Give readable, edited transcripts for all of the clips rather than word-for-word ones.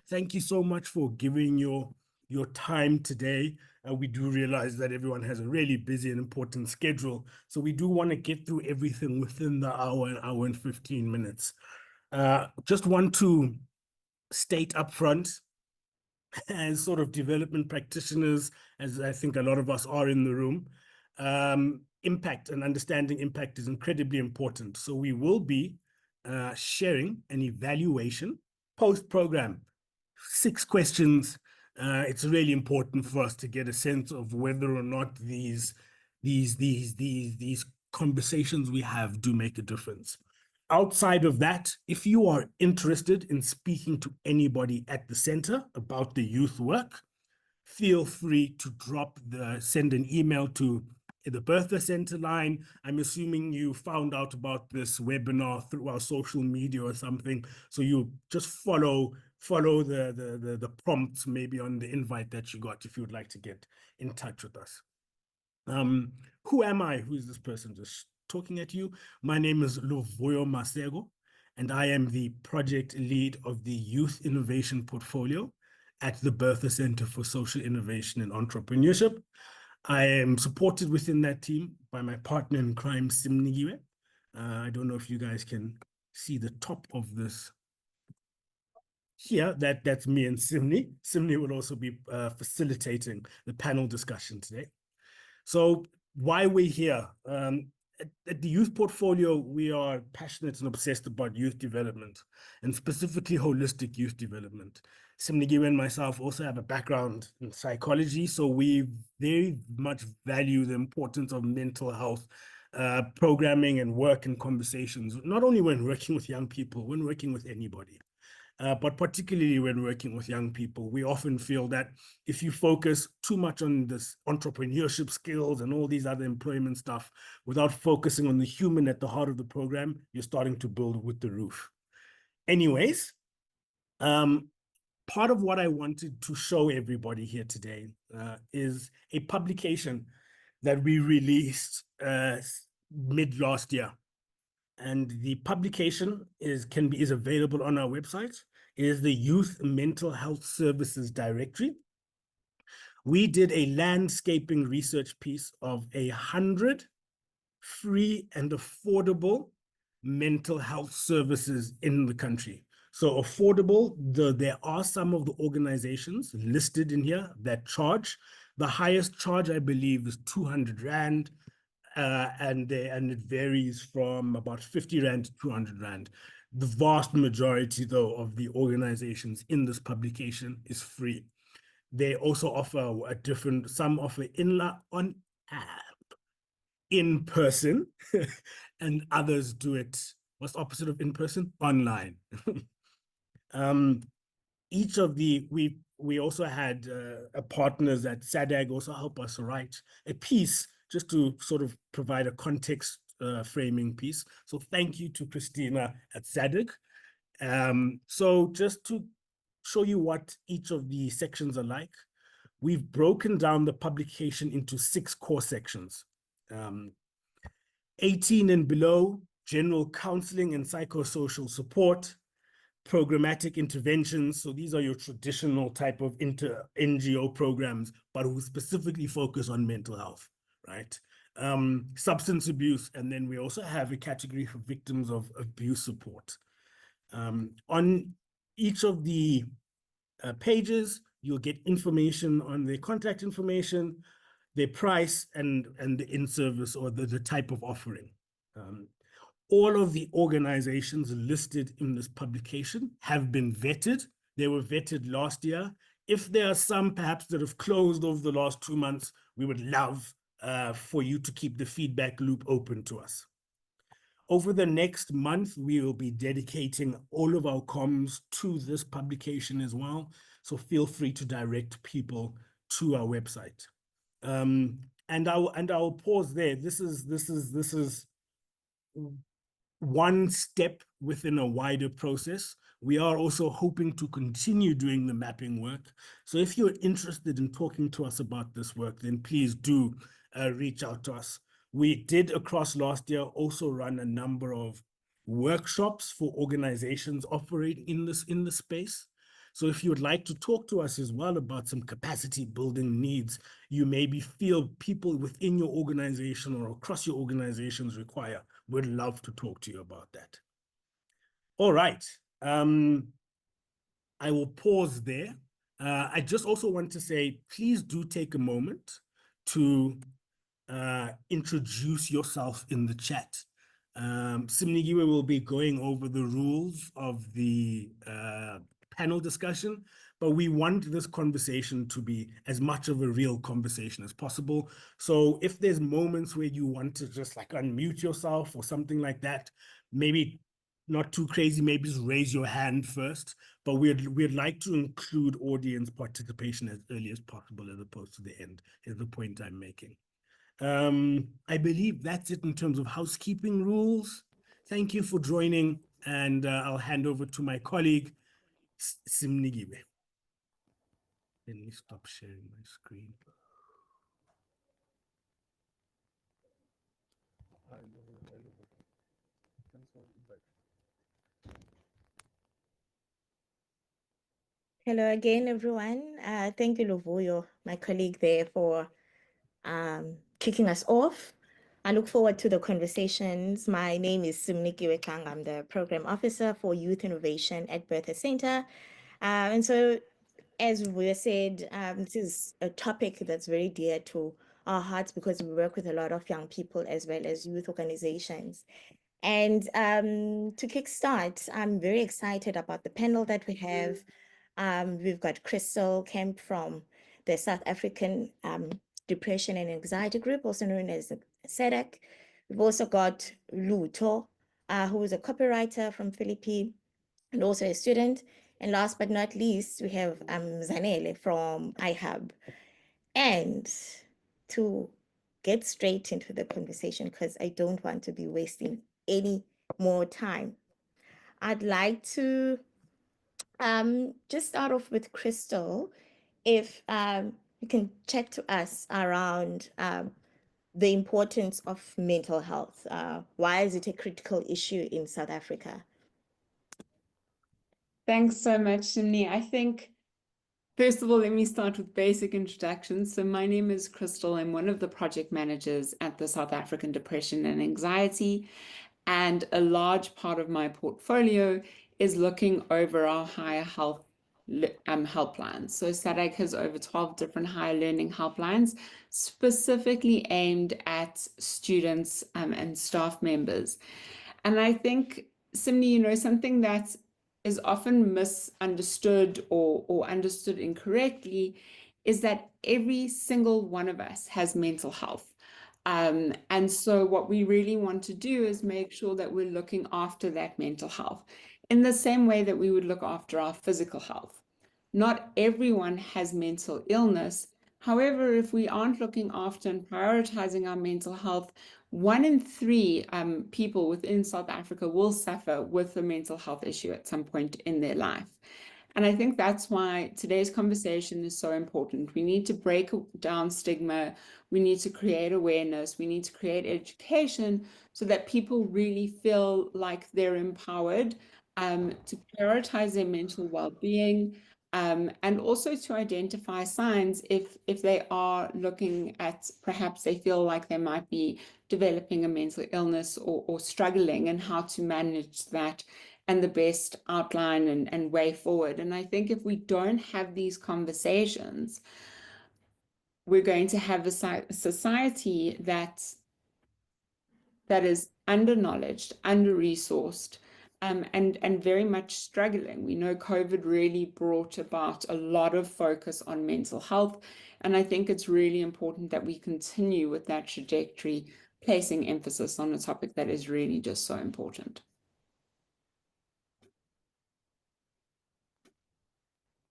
Thank you so much for giving your time today. We do realize that everyone has a really busy and important schedule, so we do want to get through everything within the hour and 15 minutes. Just want to state up front, as sort of development practitioners, as I think a lot of us are in the room, impact and understanding impact is incredibly important. So we will be sharing an evaluation post-program, 6 questions. It's really important for us to get a sense of whether or not these conversations we have do make a difference. Outside of that, if you are interested in speaking to anybody at the center about the youth work, feel free to send an email to the Bertha Centre line. I'm assuming you found out about this webinar through our social media or something, so you just follow the prompts maybe on the invite that you got if you would like to get in touch with us. Who am I? Who is this person just talking at you? My name is Luvuyo Masego, and I am the project lead of the Youth Innovation Portfolio at the Bertha Centre for Social Innovation and Entrepreneurship. I am supported within that team by my partner in crime, Simnigiwe. I don't know if you guys can see the top of this here. That's me and Simni. Simni will also be facilitating the panel discussion today. So why we're here? At the Youth Portfolio, we are passionate and obsessed about youth development, and specifically holistic youth development. Simnigiwe and myself also have a background in psychology, so we very much value the importance of mental health programming and work and conversations, not only when working with young people, when working with anybody. But particularly when working with young people, we often feel that if you focus too much on this entrepreneurship skills and all these other employment stuff without focusing on the human at the heart of the program, you're starting to build with the roof. Anyways, part of what I wanted to show everybody here today is a publication that we released mid last year. And the publication is available on our website. It is the Youth Mental Health Services Directory. We did a landscaping research piece of 100 free and affordable mental health services in the country. So affordable, there are some of the organizations listed in here that charge. The highest charge, I believe, is 200 Rand. And it varies from about 50 Rand to 200 Rand. The vast majority, though, of the organizations in this publication is free. They also offer some offer in person, and others do it. What's the opposite of in person? Online. Each of we also had partners at SADAG also help us write a piece just to sort of provide a context framing piece. So thank you to Christina at SADAG. So just to show you what each of the sections are like, we've broken down the publication into 6 core sections. 18 and below, general counseling and psychosocial support, programmatic interventions. So these are your traditional type of NGO programs, but who specifically focus on mental health, right? Substance abuse, and then we also have a category for victims of abuse support. On each of the pages, you'll get information on their contact information, their price, and the in-service or the type of offering. All of the organizations listed in this publication have been vetted. They were vetted last year. If there are some perhaps that have closed over the last 2 months, we would love for you to keep the feedback loop open to us. Over the next month, we will be dedicating all of our comms to this publication as well. So feel free to direct people to our website. And I'll pause there. This is one step within a wider process. We are also hoping to continue doing the mapping work. So if you're interested in talking to us about this work, then please do reach out to us. We did across last year also run a number of workshops for organizations operating in this space. So if you would like to talk to us as well about some capacity building needs you maybe feel people within your organization or across your organizations require, we'd love to talk to you about that. All right. I will pause there. I just also want to say, please do take a moment to introduce yourself in the chat. Simnigiwe will be going over the rules of the panel discussion, but we want this conversation to be as much of a real conversation as possible. So if there's moments where you want to just like unmute yourself or something like that, maybe not too crazy, maybe just raise your hand first, but we'd like to include audience participation as early as possible as opposed to the end, is the point I'm making. I believe that's it in terms of housekeeping rules. Thank you for joining, and I'll hand over to my colleague, Simnigiwe. Let me stop sharing my screen. Hello again, everyone. Thank you, Luvuyo, my colleague there, for kicking us off. I look forward to the conversations. My name is Simnikiwe Kang. I'm the Program Officer for Youth Innovation at Bertha Centre. And so, as we said, this is a topic that's very dear to our hearts because we work with a lot of young people as well as youth organizations. And to kickstart, I'm very excited about the panel that we have. We've got Crystal Kemp from the South African Depression and Anxiety Group, also known as SEDAC. We've also got Luto, who is a copywriter from Philippines and also a student. And last but not least, we have Zanele from iHub. And to get straight into the conversation, because I don't want to be wasting any more time, I'd like to just start off with Crystal. If you can chat to us around the importance of mental health. Why is it a critical issue in South Africa? Thanks so much, Shimni. I think, first of all, let me start with basic introductions. So my name is Crystal. I'm one of the project managers at the South African Depression and Anxiety. And a large part of my portfolio is looking over our higher health helplines. So SADC has over 12 different higher learning helplines specifically aimed at students and staff members. And I think, Simni, something that is often misunderstood or understood incorrectly is that every single one of us has mental health. And so what we really want to do is make sure that we're looking after that mental health in the same way that we would look after our physical health. Not everyone has mental illness. However, if we aren't looking after and prioritizing our mental health, 1 in 3 people within South Africa will suffer with a mental health issue at some point in their life. And I think that's why today's conversation is so important. We need to break down stigma. We need to create awareness. We need to create education so that people really feel like they're empowered to prioritize their mental well-being, and also to identify signs if they are looking at, perhaps they feel like they might be developing a mental illness or struggling, and how to manage that and the best outline and way forward. And I think if we don't have these conversations, we're going to have a society that is under-knowledged, under-resourced, and very much struggling. We know COVID really brought about a lot of focus on mental health, and I think it's really important that we continue with that trajectory, placing emphasis on a topic that is really just so important.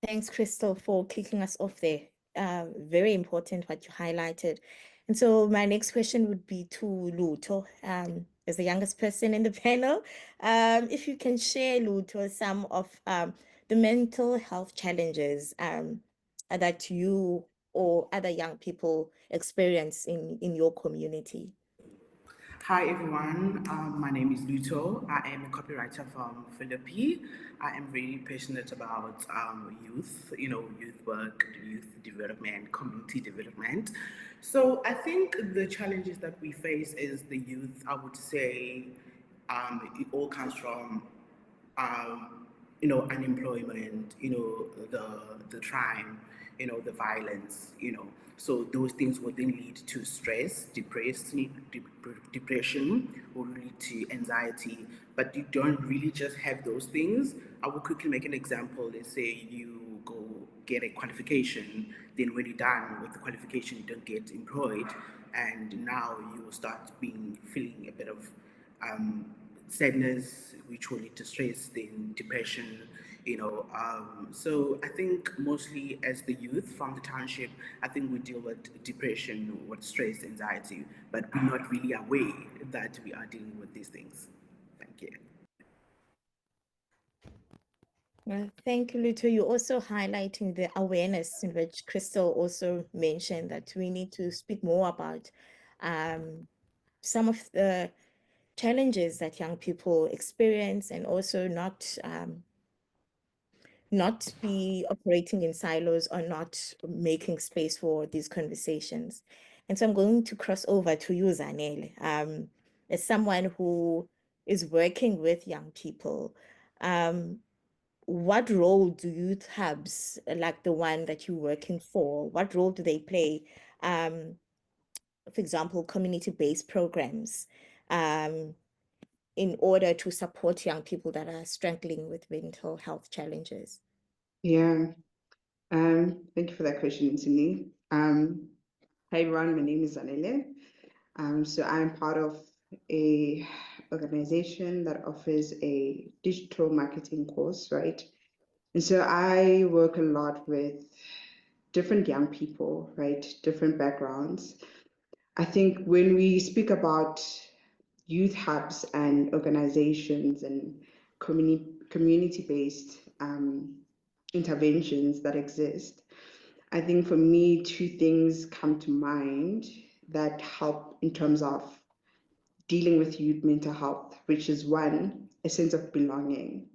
Thanks, Crystal, for kicking us off there. Very important what you highlighted. And so my next question would be to Luto, as the youngest person in the panel. If you can share, Luto, some of the mental health challenges that you or other young people experience in your community. Hi everyone, my name is Luto. I am a copywriter from Philippi. I am really passionate about youth, youth work, youth development, community development. So I think the challenges that we face as the youth, I would say, it all comes from unemployment, the crime, the violence, So those things will then lead to stress, depression, will lead to anxiety. But you don't really just have those things. I will quickly make an example. Let's say you go get a qualification, then when you're done with the qualification, you don't get employed, and now you will start feeling a bit of sadness, which will lead to stress, then depression, So I think mostly as the youth from the township, I think we deal with depression, with stress, anxiety, but we're not really aware that we are dealing with these things. Thank you. Well, thank you, Luto. You're also highlighting the awareness in which Crystal also mentioned that we need to speak more about some of the challenges that young people experience, and also not be operating in silos or not making space for these conversations. And so I'm going to cross over to you, Zanele, as someone who is working with young people. What role do youth hubs, like the one that you're working for, what role do they play? For example, community-based programs, in order to support young people that are struggling with mental health challenges? Yeah, thank you for that question, Sydney. Hi everyone, my name is Zanele. So I'm part of a organization that offers a digital marketing course, right? And so I work a lot with different young people, right? Different backgrounds. I think when we speak about youth hubs and organizations and community-based interventions that exist, I think for me, two things come to mind that help in terms of dealing with youth mental health, which is one, a sense of belonging.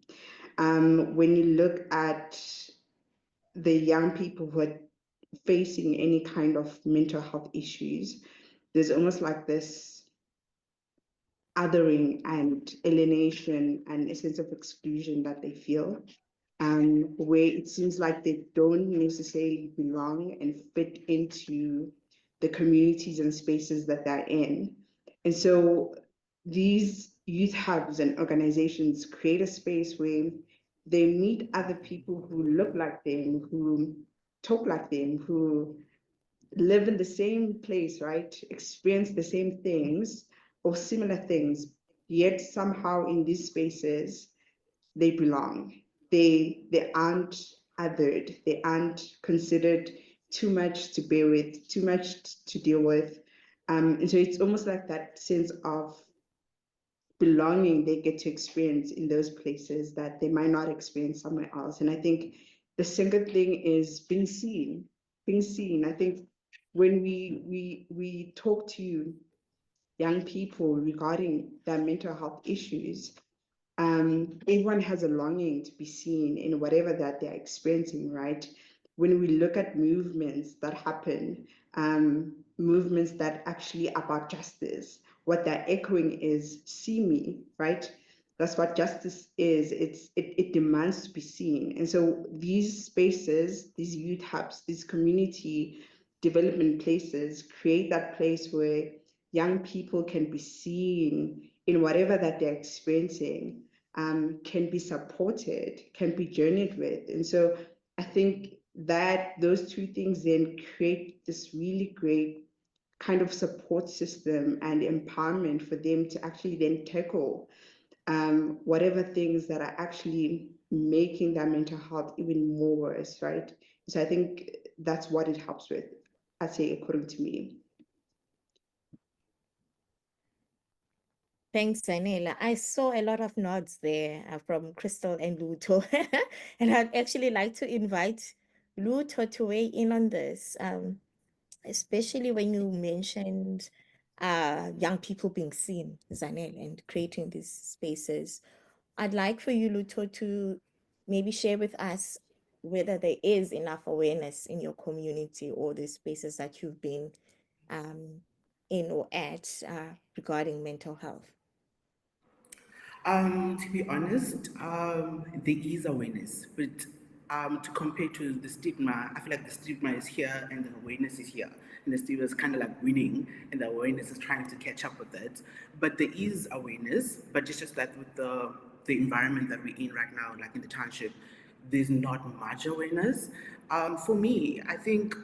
When you look at the young people who are facing any kind of mental health issues, there's almost like this othering and alienation and a sense of exclusion that they feel, where it seems like they don't necessarily belong and fit into the communities and spaces that they're in. And so these youth hubs and organizations create a space where they meet other people who look like them, who talk like them, who live in the same place, right? Experience the same things or similar things, yet somehow in these spaces, they belong. They aren't othered. They aren't considered too much to bear with, too much to deal with. And so it's almost like that sense of belonging they get to experience in those places that they might not experience somewhere else. And I think the second thing is being seen. Being seen. I think when we talk to young people regarding their mental health issues, everyone has a longing to be seen in whatever that they're experiencing, right? When we look at movements that happen, movements that actually about justice, what they're echoing is see me, right? That's what justice is. It demands to be seen. And so these spaces, these youth hubs, these community development places create that place where young people can be seen in whatever that they're experiencing, can be supported, can be journeyed with. And so I think that those two things then create this really great kind of support system and empowerment for them to actually then tackle whatever things that are actually making their mental health even more worse, right? So I think that's what it helps with, I'd say, according to me. Thanks, Zanele. I saw a lot of nods there from Crystal and Luto. And I'd actually like to invite Luto to weigh in on this, especially when you mentioned young people being seen, Zanel, and creating these spaces. I'd like for you, Luto, to maybe share with us whether there is enough awareness in your community or the spaces that you've been in or at regarding mental health. To be honest, there is awareness, but to compare to the stigma, I feel like the stigma is here and the awareness is here. And the stigma is kind of like winning, and the awareness is trying to catch up with it. But there is awareness, but it's just that with the environment that we're in right now, like in the township, there's not much awareness. For me, I think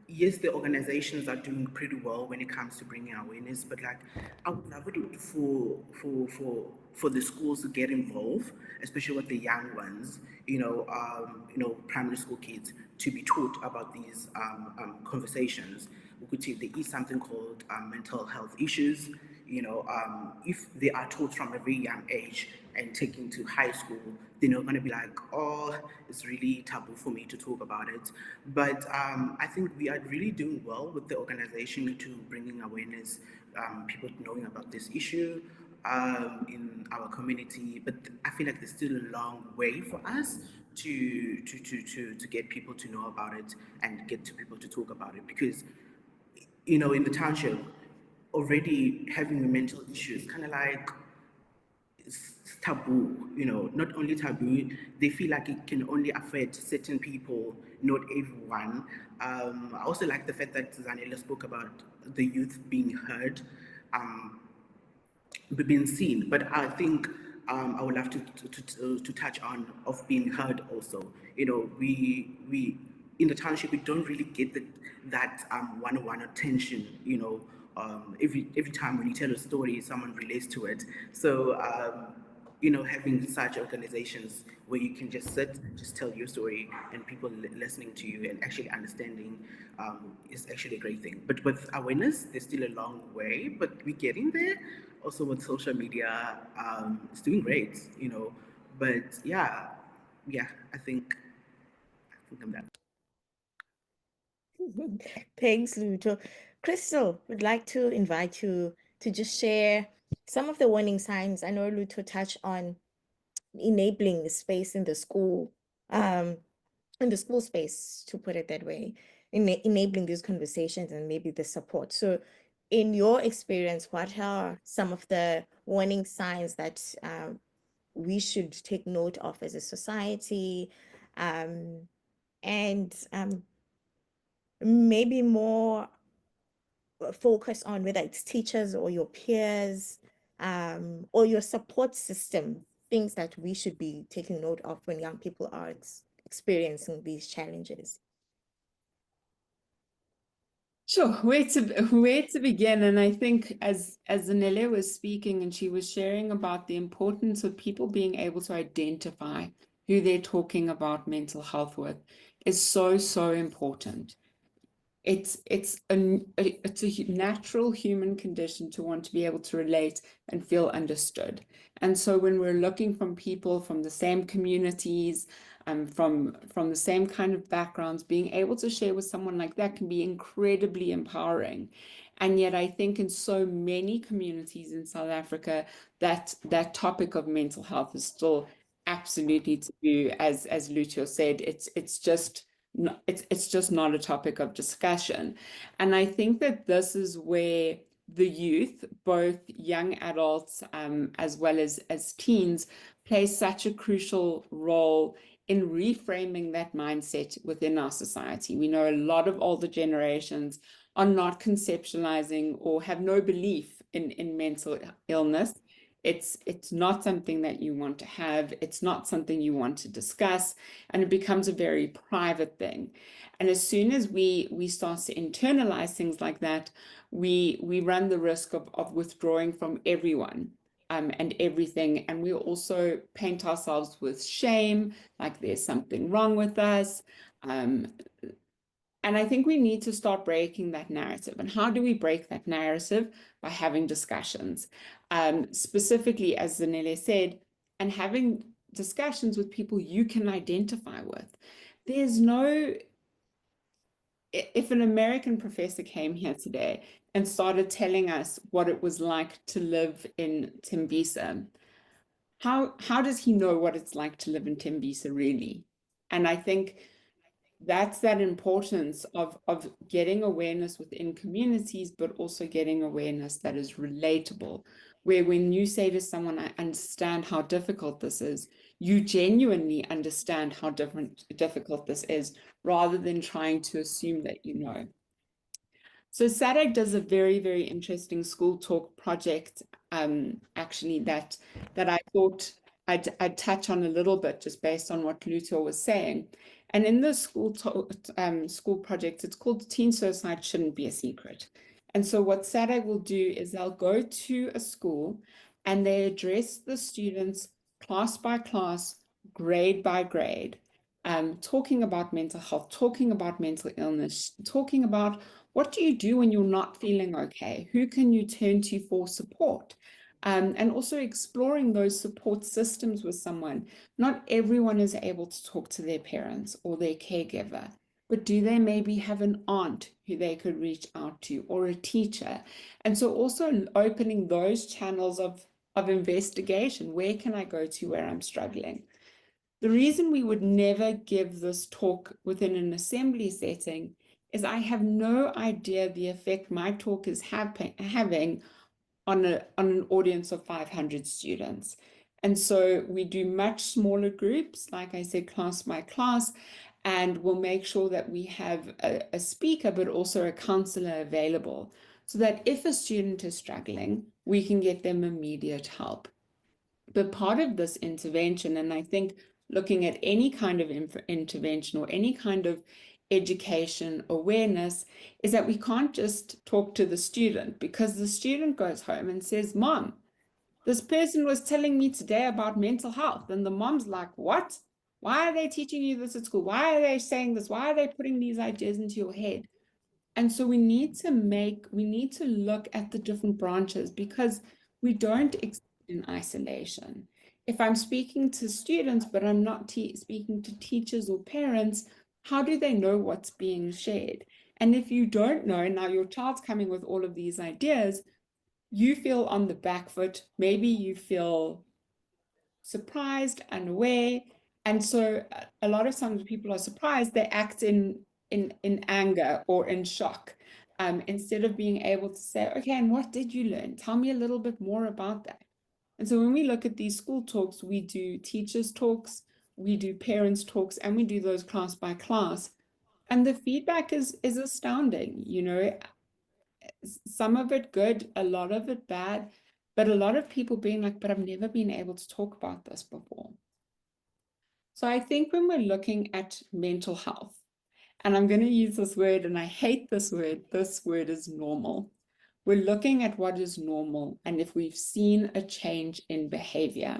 yes, the organizations are doing pretty well when it comes to bringing awareness, but like I would love it for the schools to get involved, especially with the young ones, primary school kids, to be taught about these conversations. We could say there is something called mental health issues. If they are taught from a very young age and taken to high school, they're not going to be like, oh, it's really taboo for me to talk about it. But I think we are really doing well with the organization to bringing awareness, people knowing about this issue in our community. But I feel like there's still a long way for us to get people to know about it and get to people to talk about it, because in the township, already having a mental issue is kind of like it's taboo, not only taboo, they feel like it can only affect certain people, not everyone. I also like the fact that Zanella spoke about the youth being heard, being seen, but I think I would love to touch on of being heard also. We in the township, we don't really get that one-on-one attention. Every time when you tell a story, someone relates to it. So having such organizations where you can just sit and just tell your story and people listening to you and actually understanding is actually a great thing. But with awareness, there's still a long way, but we're getting there. Also with social media, it's doing great, But yeah, I think I'm done. Thanks, Luto. Crystal, would like to invite you to just share some of the warning signs. I know Luto touched on enabling space in the school, space, to put it that way, enabling these conversations and maybe the support. So in your experience, what are some of the warning signs that we should take note of as a society, and maybe more focus on whether it's teachers or your peers, or your support system, things that we should be taking note of when young people are experiencing these challenges? Sure, where to begin? And I think as Zanele was speaking and she was sharing about the importance of people being able to identify who they're talking about mental health with is so important. It's a natural human condition to want to be able to relate and feel understood. And so when we're looking from people from the same communities, from the same kind of backgrounds, being able to share with someone like that can be incredibly empowering. And yet I think in so many communities in South Africa, that topic of mental health is still absolutely taboo. As Lucio said, it's just not a topic of discussion. And I think that this is where the youth, both young adults as well as teens, play such a crucial role in reframing that mindset within our society. We know a lot of older generations are not conceptualizing or have no belief in mental illness. It's not something that you want to have. It's not something you want to discuss, and it becomes a very private thing. And as soon as we start to internalize things like that, we run the risk of withdrawing from everyone and everything. And we also paint ourselves with shame, like there's something wrong with us. And I think we need to start breaking that narrative. And how do we break that narrative? By having discussions. Specifically, as Zanele said, and having discussions with people you can identify with. There's no if an American professor came here today and started telling us what it was like to live in Tembisa, how does he know what it's like to live in Tembisa really? And I think that's that importance of getting awareness within communities, but also getting awareness that is relatable, where when you say to someone, I understand how difficult this is, you genuinely understand how difficult this is, rather than trying to assume that you know. So SADC does a very, very interesting school talk project, actually, that I thought I'd touch on a little bit just based on what Luto was saying. And in the school project, it's called Teen Suicide Shouldn't Be a Secret. And so what SADC will do is they'll go to a school and they address the students class by class, grade by grade, talking about mental health, talking about mental illness, talking about what do you do when you're not feeling okay? Who can you turn to for support? And also exploring those support systems with someone. Not everyone is able to talk to their parents or their caregiver, but do they maybe have an aunt who they could reach out to, or a teacher? And so also opening those channels of investigation. Where can I go to where I'm struggling? The reason we would never give this talk within an assembly setting is I have no idea the effect my talk is having on an audience of 500 students. And so we do much smaller groups, like I said, class by class, and we'll make sure that we have a speaker, but also a counselor available, so that if a student is struggling, we can get them immediate help. But part of this intervention, and I think looking at any kind of intervention or any kind of education awareness, is that we can't just talk to the student, because the student goes home and says, Mom, this person was telling me today about mental health. And the mom's like, what? Why are they teaching you this at school? Why are they saying this? Why are they putting these ideas into your head? And so we need to look at the different branches, because we don't exist in isolation. If I'm speaking to students, but I'm not speaking to teachers or parents, how do they know what's being shared? And if you don't know, now your child's coming with all of these ideas, you feel on the back foot, maybe you feel surprised, unaware. And so a lot of times when people are surprised, they act in anger or in shock, instead of being able to say, okay, and what did you learn? Tell me a little bit more about that. And so when we look at these school talks, we do teachers talks, we do parents talks, and we do those class by class. And the feedback is astounding, you know, some of it good, a lot of it bad, but a lot of people being like, but I've never been able to talk about this before. So I think when we're looking at mental health, and I'm going to use this word, and I hate this word is normal. We're looking at what is normal and if we've seen a change in behavior.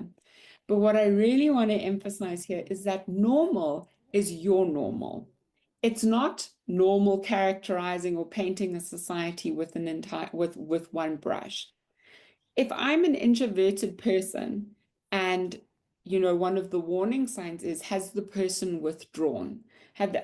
But what I really want to emphasize here is that normal is your normal. It's not normal characterizing or painting a society with with one brush. If I'm an introverted person, and you know, one of the warning signs is, has the person withdrawn?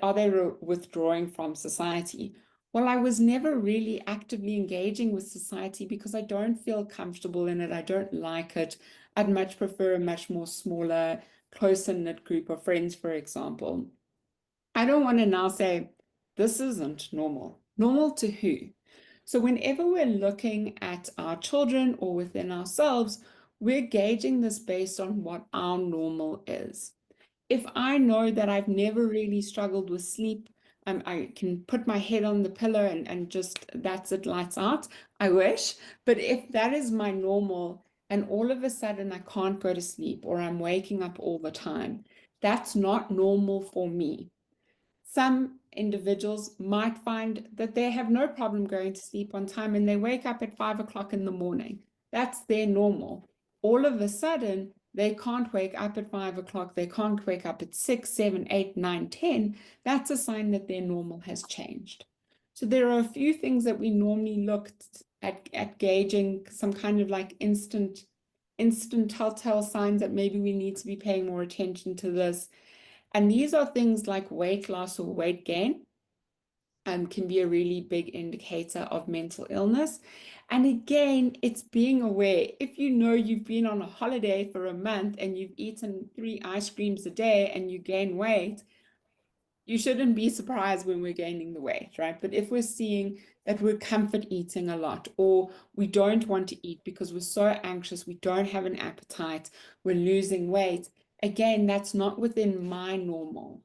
Are they withdrawing from society? Well, I was never really actively engaging with society because I don't feel comfortable in it. I don't like it. I'd much prefer a much more smaller, closer-knit group of friends, for example. I don't want to now say, this isn't normal. Normal to who? So whenever we're looking at our children or within ourselves, we're gauging this based on what our normal is. If I know that I've never really struggled with sleep, I can put my head on the pillow and just, that's it, lights out. I wish. But if that is my normal, and all of a sudden I can't go to sleep, or I'm waking up all the time, that's not normal for me. Some individuals might find that they have no problem going to sleep on time and they wake up at 5 o'clock in the morning. That's their normal. All of a sudden, they can't wake up at 5 o'clock. They can't wake up at 6, 7, 8, 9, 10. That's a sign that their normal has changed. So there are a few things that we normally look at gauging, some kind of like instant telltale signs that maybe we need to be paying more attention to this. And these are things like weight loss or weight gain. can be a really big indicator of mental illness. And again, it's being aware. If you know you've been on a holiday for a month and you've eaten 3 ice creams a day and you gain weight, you shouldn't be surprised when we're gaining the weight, right? But if we're seeing that we're comfort eating a lot, or we don't want to eat because we're so anxious, we don't have an appetite, we're losing weight, again, that's not within my normal.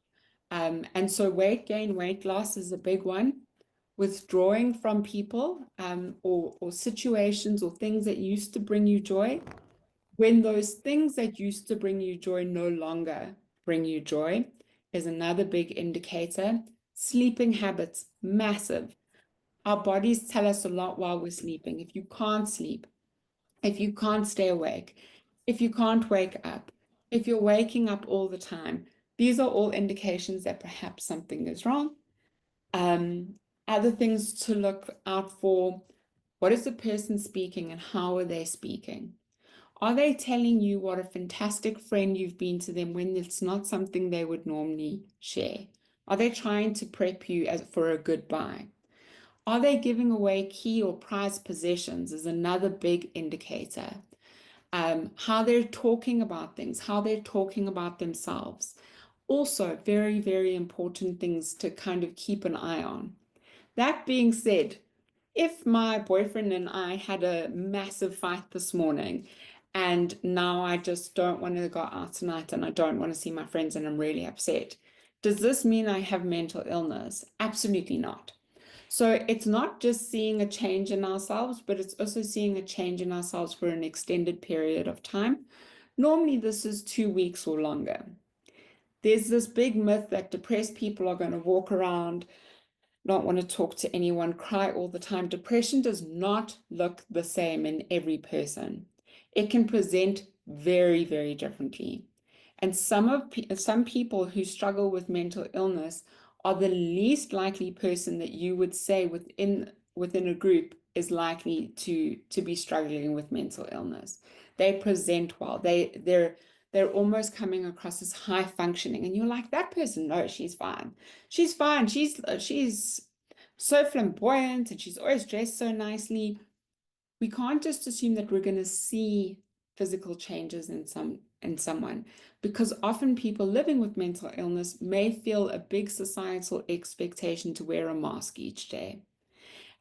And so weight gain, weight loss is a big one. Withdrawing from people or situations or things that used to bring you joy. When those things that used to bring you joy no longer bring you joy is another big indicator. Sleeping habits, massive. Our bodies tell us a lot while we're sleeping. If you can't sleep, if you can't stay awake, if you can't wake up, if you're waking up all the time, these are all indications that perhaps something is wrong. Other things to look out for: what is the person speaking and how are they speaking? Are they telling you what a fantastic friend you've been to them when it's not something they would normally share? Are they trying to prep you for a goodbye? Are they giving away key or prized possessions is another big indicator. How they're talking about things, how they're talking about themselves. Also, very, very important things to kind of keep an eye on. That being said, if my boyfriend and I had a massive fight this morning and now I just don't want to go out tonight and I don't want to see my friends and I'm really upset, does this mean I have mental illness? Absolutely not. So it's not just seeing a change in ourselves, but it's also seeing a change in ourselves for an extended period of time. Normally, this is 2 weeks or longer. There's this big myth that depressed people are going to walk around, not want to talk to anyone, cry all the time. Depression does not look the same in every person. It can present very, very differently. And some people who struggle with mental illness are the least likely person that you would say within a group is likely to be struggling with mental illness. They present well. They're almost coming across as high functioning, and you're like, that person, no, she's fine. She's fine. She's so flamboyant and she's always dressed so nicely. We can't just assume that we're going to see physical changes in someone, because often people living with mental illness may feel a big societal expectation to wear a mask each day.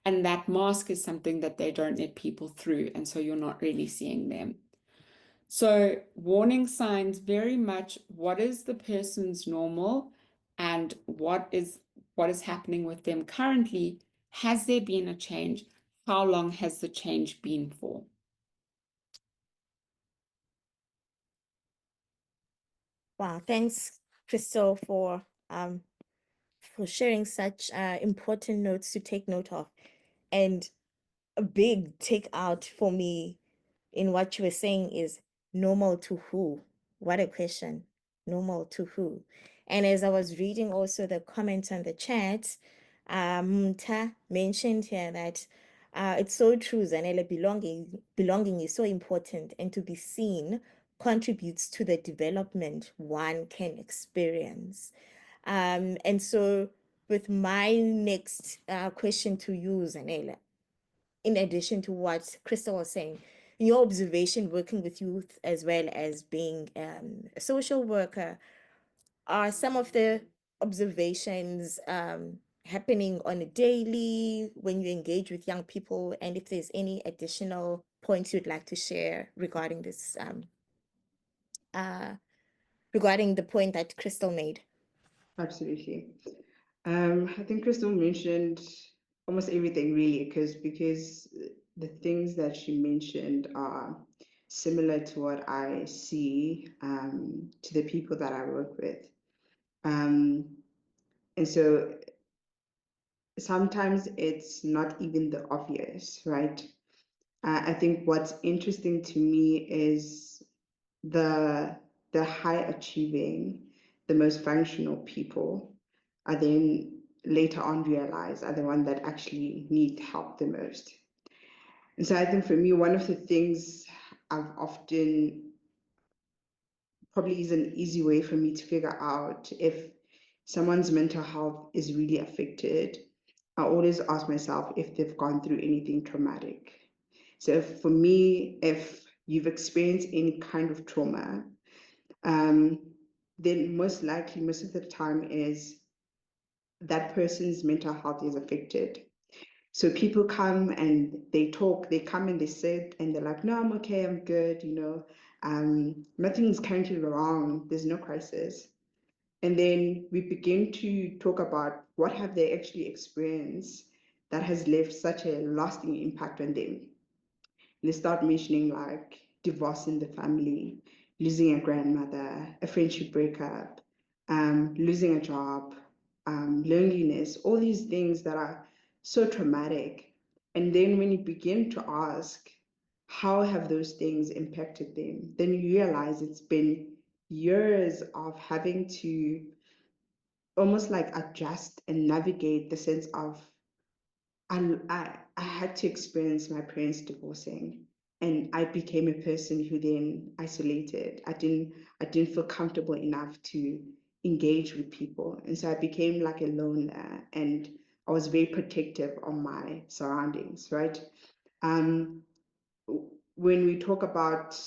And that mask is something that they don't let people through. And so you're not really seeing them. So warning signs, very much what is the person's normal and what is happening with them currently. Has there been a change? How long has the change been for? Wow, thanks, Crystal, for sharing such important notes to take note of. And a big takeout for me in what you were saying is normal to who? What a question. Normal to who? And as I was reading also the comments on the chat, Mta mentioned here that it's so true, Zanele, belonging is so important, and to be seen contributes to the development one can experience. And so with my next question to you, Zanele, in addition to what Crystal was saying, in your observation working with youth as well as being a social worker, are some of the observations happening on a daily when you engage with young people? And if there's any additional points you'd like to share regarding this, regarding the point that Crystal made. Absolutely. I think Crystal mentioned almost everything really, because the things that she mentioned are similar to what I see to the people that I work with. And so sometimes it's not even the obvious, right? I think what's interesting to me is the high achieving, the most functional people are then later on realized are the ones that actually need help the most. And so I think for me, one of the things I've often, probably is an easy way for me to figure out if someone's mental health is really affected, I always ask myself if they've gone through anything traumatic. So for me, if you've experienced any kind of trauma, then most likely, most of the time is that person's mental health is affected. So people come and they talk, they come and they sit and they're like, no, I'm okay, I'm good, nothing's currently wrong, there's no crisis. And then we begin to talk about what have they actually experienced that has left such a lasting impact on them. They start mentioning like divorce in the family, losing a grandmother, a friendship breakup, losing a job, loneliness, all these things that are so traumatic. And then when you begin to ask, how have those things impacted them? Then you realize it's been years of having to almost like adjust and navigate the sense of I had to experience my parents divorcing, and I became a person who then isolated. I didn't feel comfortable enough to engage with people, and so I became like a loner, and I was very protective of my surroundings, right? When we talk about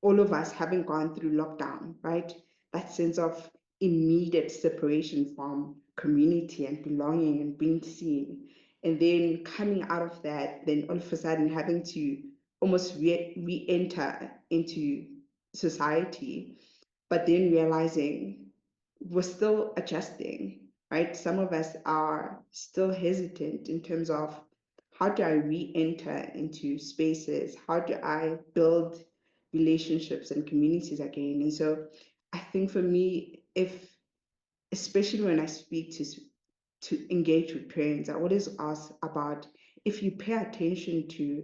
all of us having gone through lockdown, right? That sense of immediate separation from community and belonging and being seen. And then coming out of that, then all of a sudden having to almost re-enter into society, but then realizing we're still adjusting, right? Some of us are still hesitant in terms of how do I re-enter into spaces? How do I build relationships and communities again? And so I think for me, especially when I speak to engage with parents, I always ask about if you pay attention to,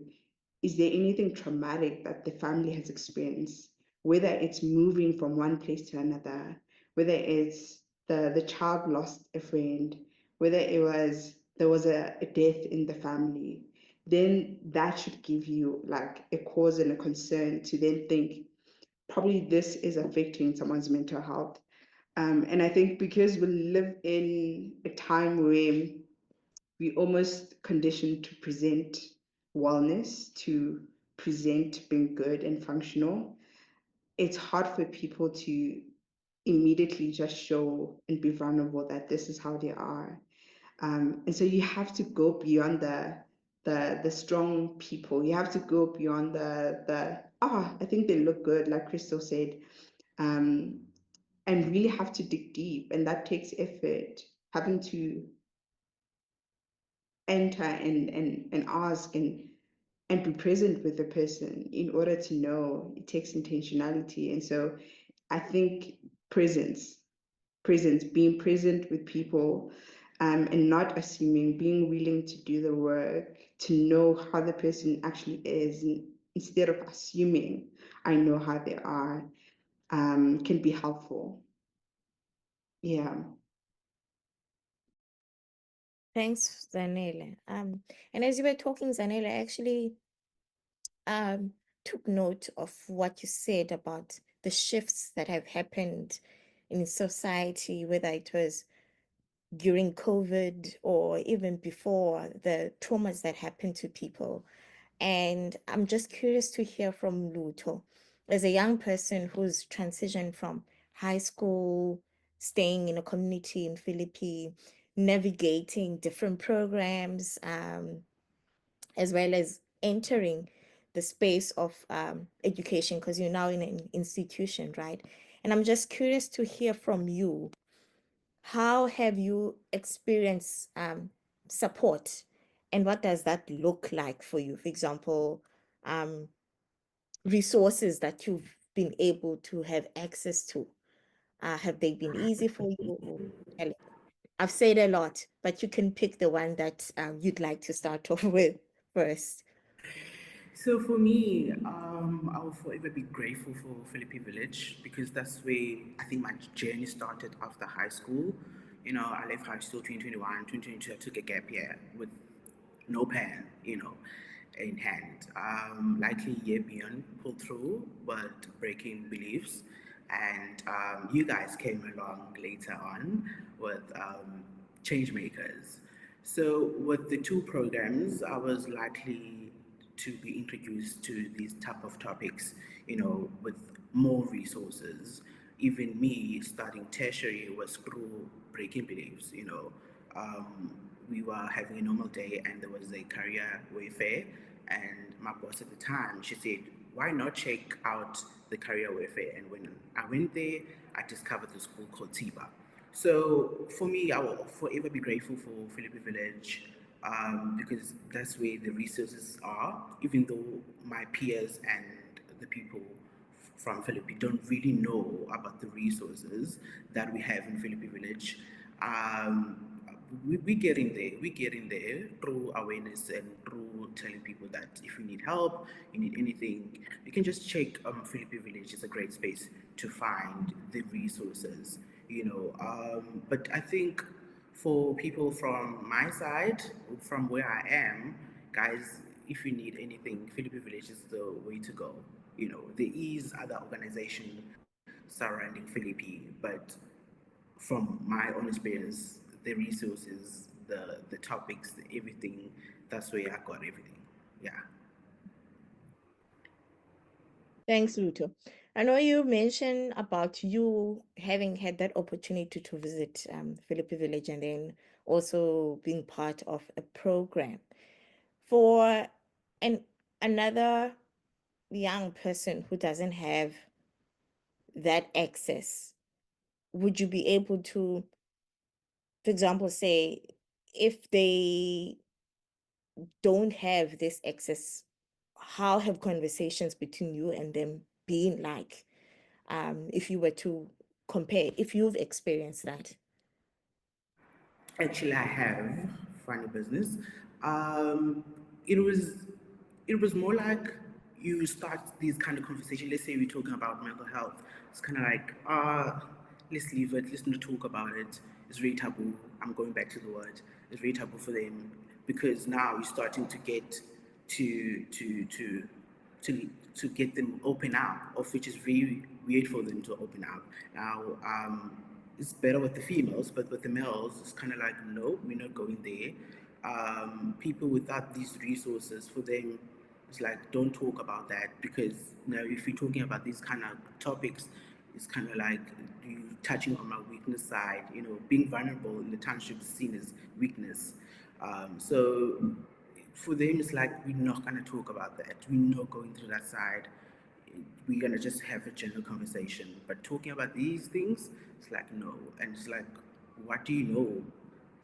is there anything traumatic that the family has experienced, whether it's moving from one place to another, whether it's the child lost a friend, whether there was a death in the family, then that should give you like a cause and a concern to then think probably this is affecting someone's mental health. And I think because we live in a time where we almost conditioned to present wellness, to present being good and functional, it's hard for people to immediately just show and be vulnerable that this is how they are. And so you have to go beyond the strong people. You have to go beyond I think they look good, like Crystal said, and really have to dig deep, and that takes effort. Having to enter and ask and be present with the person in order to know, it takes intentionality. And so I think presence, being present with people, and not assuming, being willing to do the work, to know how the person actually is, instead of assuming I know how they are, can be helpful. Yeah. Thanks, Zanele. And as you were talking, Zanele, I actually took note of what you said about the shifts that have happened in society, whether it was during COVID or even before, the traumas that happened to people. And I'm just curious to hear from Luto, as a young person who's transitioned from high school, staying in a community in Philippi, navigating different programs, as well as entering the space of education, because you're now in an institution, right? And I'm just curious to hear from you. How have you experienced support, and what does that look like for you? For example, resources that you've been able to have access to. Have they been easy for you? Or I've said a lot, but you can pick the one that you'd like to start off with first. So for me, I will forever be grateful for Philippi Village because that's where I think my journey started after high school. I left high school 2021, 2022. I took a gap year with no plan, in hand. Likely year beyond pulled through, but breaking beliefs. And you guys came along later on with change makers. So with the two programs, I was likely to be introduced to these type of topics, with more resources. Even me starting tertiary was through breaking beliefs. We were having a normal day and there was a career wayfair, and my boss at the time, she said, why not check out the career wayfair? And when I went there, I discovered the school called Tiba. So for me, I will forever be grateful for Philippi Village, because that's where the resources are, even though my peers and the people from Philippi don't really know about the resources that we have in Philippi Village. Um, we get in there. We get in there through awareness and through telling people that if you need help, you need anything, you can just check Philippi Village. It's a great space to find the resources. But I think for people from my side, from where I am, guys, if you need anything, Philippi Village is the way to go. There is other organization surrounding Philippi, but from my own experience, the resources, the topics, everything, that's where I got everything. Yeah. Thanks, Luto. I know you mentioned about you having had that opportunity to visit Philippi Village and then also being part of a program. For another young person who doesn't have that access, would you be able to, for example, say, if they don't have this access, how have conversations between you and them been like? If you were to compare, if you've experienced that. Actually, I have funny business. Um, it was it was more like you start these kind of conversations. Let's say we're talking about mental health. It's kind of like, let's leave it. Let's not talk about it. It's very taboo. I'm going back to the word. It's very taboo for them because now you're starting to get to get them open up, of which is very weird for them to open up. Now, it's better with the females, but with the males, it's kind of like, no, we're not going there. People without these resources, for them, it's like, don't talk about that because if you're talking about these kind of topics, it's kind of like you touching on my weakness side. Being vulnerable in the township is seen as weakness. So for them, it's like, we're not going to talk about that. We're not going through that side. We're going to just have a general conversation. But talking about these things, it's like, no. And it's like, what do you know?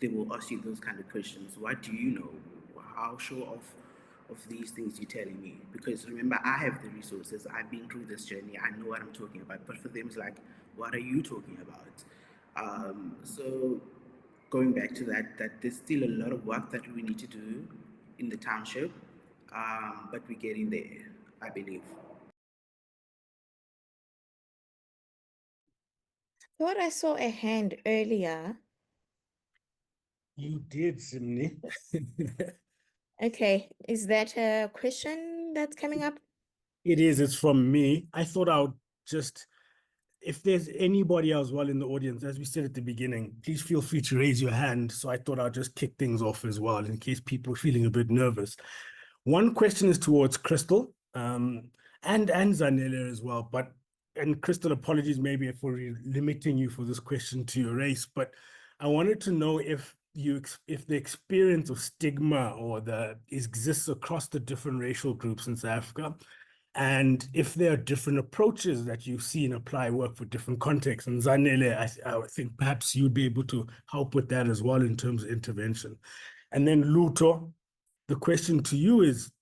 They will ask you those kind of questions. What do you know? How sure of these things you're telling me? Because remember, I have the resources. I've been through this journey. I know what I'm talking about. But for them, it's like, what are you talking about? So going back to that there's still a lot of work that we need to do in the township, but we're getting there, I believe. Thought I saw a hand earlier. You did, Simni. Okay, is that a question that's coming up? It is, it's from me. I thought I would just, if there's anybody else well in the audience, as we said at the beginning, please feel free to raise your hand. So I thought I'd just kick things off as well in case people are feeling a bit nervous. One question is towards Crystal, and Zanele as well. And Crystal, apologies maybe for limiting you for this question to your race, but I wanted to know if the experience of stigma exists across the different racial groups in South Africa, and if there are different approaches that you've seen apply work for different contexts. And Zanele, I think perhaps you'd be able to help with that as well in terms of intervention. And then Luto, the question to you is,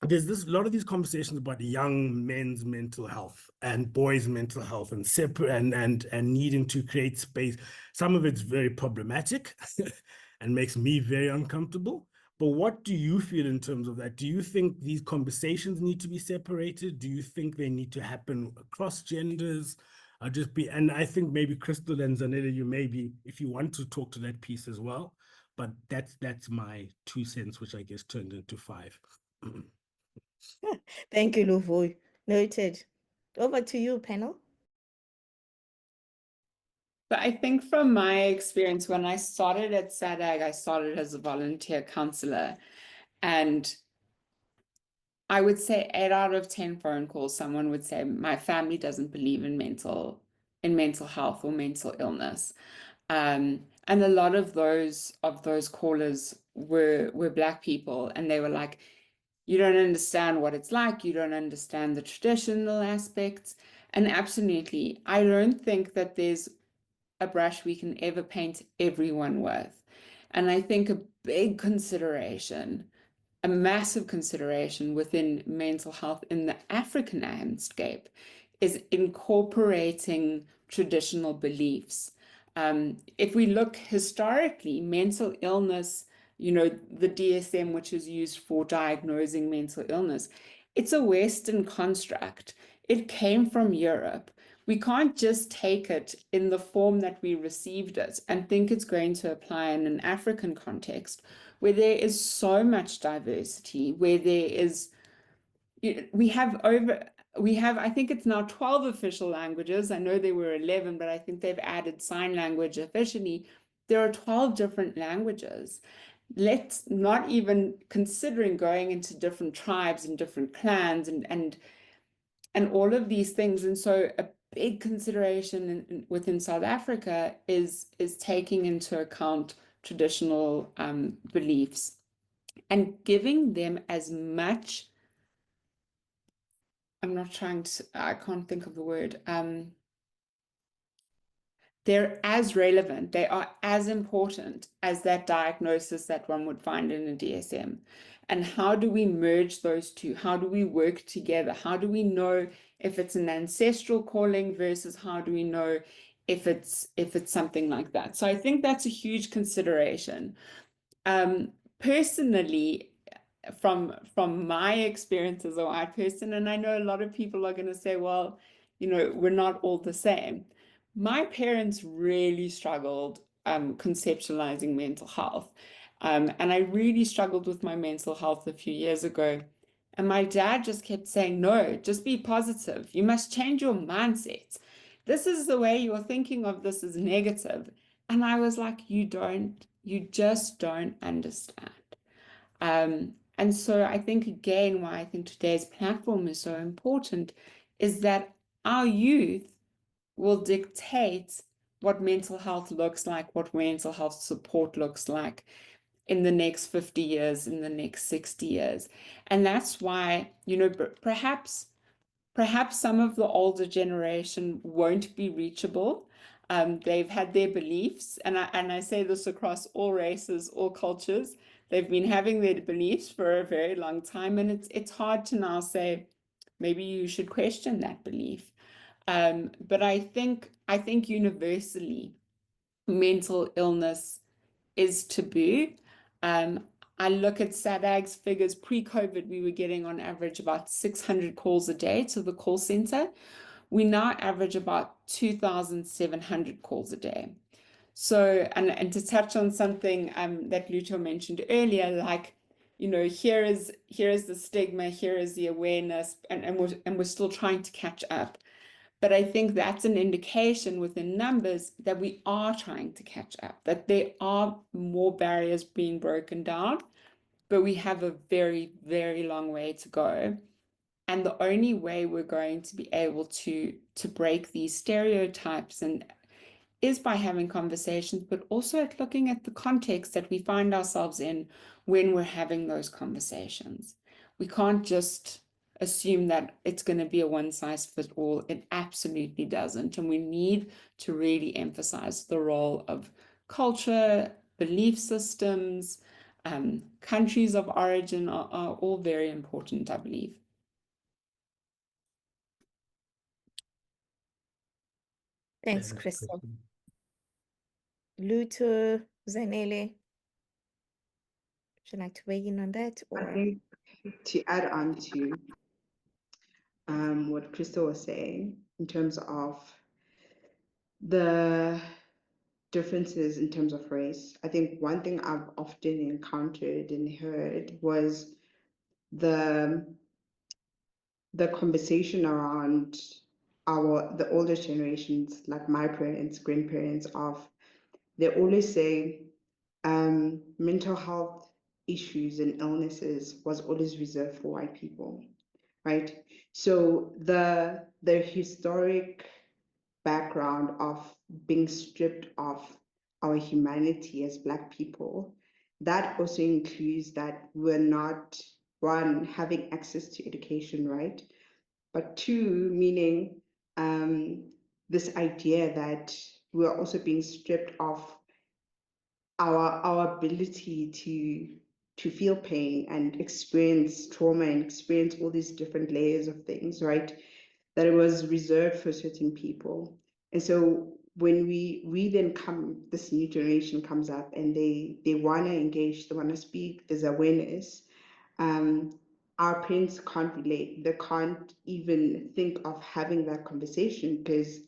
there's a lot of these conversations about young men's mental health and boys' mental health and separate and needing to create space. Some of it's very problematic and makes me very uncomfortable. But what do you feel in terms of that? Do you think these conversations need to be separated? Do you think they need to happen across genders? And I think maybe Crystal and Zanetta, you maybe, if you want to talk to that piece as well. But that's my 2 cents, which I guess turned into 5. Thank you, Luvoy. Noted. Over to you, panel. But I think from my experience, when I started at SADAG, I started as a volunteer counselor. And I would say 8 out of 10 phone calls, someone would say, my family doesn't believe in mental health or mental illness. And a lot of those callers were Black people, and they were like, you don't understand what it's like, you don't understand the traditional aspects. And absolutely, I don't think that there's a brush we can ever paint everyone with. And I think a big consideration, a massive consideration within mental health in the African landscape is incorporating traditional beliefs. If we look historically, mental illness, the DSM, which is used for diagnosing mental illness, it's a Western construct. It came from Europe. We can't just take it in the form that we received it and think it's going to apply in an African context where there is so much diversity, where there is, we have, I think it's now 12 official languages. I know there were 11, but I think they've added sign language officially. There are 12 different languages. Let's not even considering going into different tribes and different clans and all of these things. And so a big consideration within South Africa is taking into account traditional beliefs and giving them as much, I can't think of the word, they're as relevant, they are as important as that diagnosis that one would find in a DSM. And how do we merge those two? How do we work together? How do we know if it's an ancestral calling versus how do we know if it's something like that? So I think that's a huge consideration. Personally, from my experience as a white person, and I know a lot of people are going to say, well, we're not all the same. My parents really struggled conceptualizing mental health. And I really struggled with my mental health a few years ago. And my dad just kept saying, no, just be positive. You must change your mindset. This is the way you're thinking of this as negative. And I was like, you just don't understand. And so I think, again, why I think today's platform is so important is that our youth will dictate what mental health looks like, what mental health support looks like in the next 50 years, in the next 60 years. And that's why, perhaps some of the older generation won't be reachable. They've had their beliefs, and I say this across all races, all cultures. They've been having their beliefs for a very long time, and it's hard to now say, maybe you should question that belief. But I think universally, mental illness is taboo. I look at SADAG's figures pre-COVID, we were getting on average about 600 calls a day to the call center. We now average about 2,700 calls a day. So, and to touch on something that Luto mentioned earlier, like, here is the stigma, here is the awareness, and we're still trying to catch up. But I think that's an indication within numbers that we are trying to catch up, that there are more barriers being broken down, but we have a very, very long way to go. And the only way we're going to be able to break these stereotypes is by having conversations, but also at looking at the context that we find ourselves in when we're having those conversations. We can't just assume that it's going to be a one-size-fits-all. It absolutely doesn't. And we need to really emphasize the role of culture, belief systems, countries of origin are all very important, I believe. Thanks, Crystal. Luto, Zanele, would you like to weigh in on that? I Or think to add on to what Crystal was saying in terms of the differences in terms of race, I think one thing I've often encountered and heard was the conversation around the older generations, like my parents, grandparents, they always say mental health issues and illnesses was always reserved for white people, right? So the historic background of being stripped of our humanity as Black people, that also includes that we're not, one, having access to education, right? But two, meaning this idea that we're also being stripped of our ability to feel pain and experience trauma and experience all these different layers of things, right? That it was reserved for certain people. And so when we then come, this new generation comes up and they want to engage, they want to speak, there's awareness. Our parents can't relate. They can't even think of having that conversation because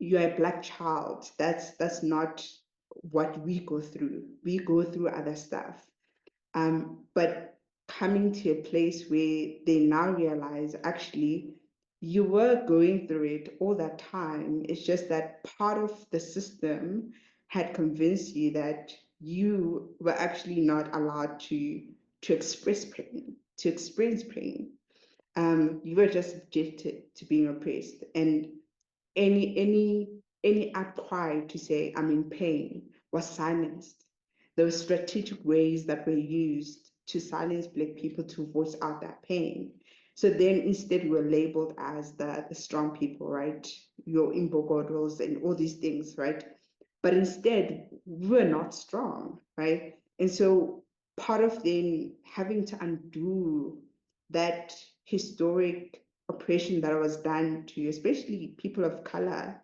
you're a Black child. That's not what we go through. We go through other stuff. But coming to a place where they now realize actually you were going through it all that time. It's just that part of the system had convinced you that you were actually not allowed to express pain, to experience pain. You were just subjected to being oppressed. And any outcry to say I'm in pain was silenced. There were strategic ways that were used to silence Black people to voice out that pain. So then instead we're labeled as the strong people, right? Your imbogodos and all these things, right? But instead we're not strong, right? And so part of then having to undo that historic oppression that was done to especially people of color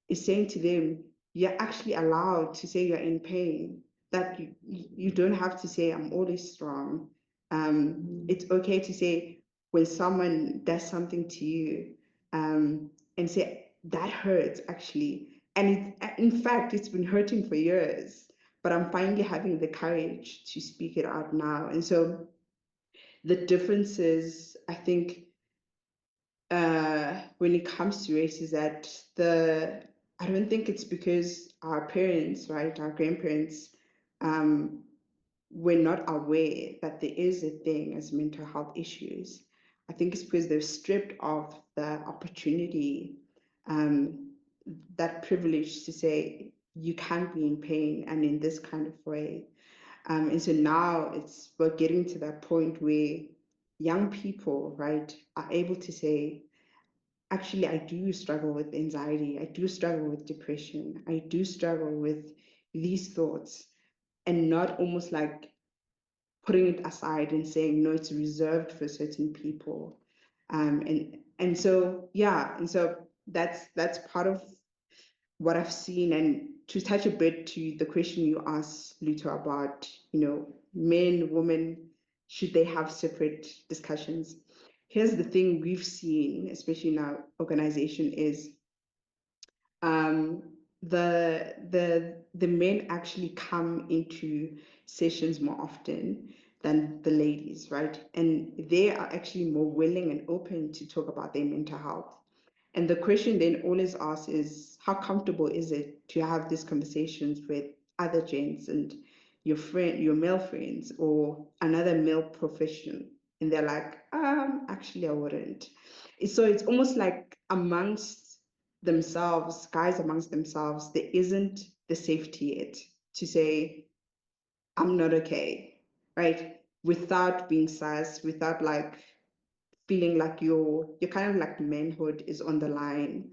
is saying to them, you're actually allowed to say you're in pain, that you don't have to say I'm always strong. It's okay to say when someone does something to you and say that hurts actually. And in fact, it's been hurting for years, but I'm finally having the courage to speak it out now. And so the differences, I think, when it comes to race is that I don't think it's because our parents, right, our grandparents, were not aware that there is a thing as mental health issues. I think it's because they're stripped of the opportunity, that privilege to say you can't be in pain and in this kind of way. And so now we're getting to that point where young people, right, are able to say, actually, I do struggle with anxiety. I do struggle with depression. I do struggle with these thoughts, and not almost like putting it aside and saying, no, it's reserved for certain people. And so, yeah, and so that's part of what I've seen. And to touch a bit to the question you asked, Luto, about, men, women, should they have separate discussions? Here's the thing we've seen, especially in our organization, is the men actually come into sessions more often than the ladies, right? And they are actually more willing and open to talk about their mental health. And the question then always asked is, how comfortable is it to have these conversations with other gents and your male friends or another male professional? And they're like, actually I wouldn't. So it's almost like amongst themselves, guys amongst themselves, there isn't the safety yet to say, I'm not okay, right? Without being sus, without like feeling like you're kind of like manhood is on the line.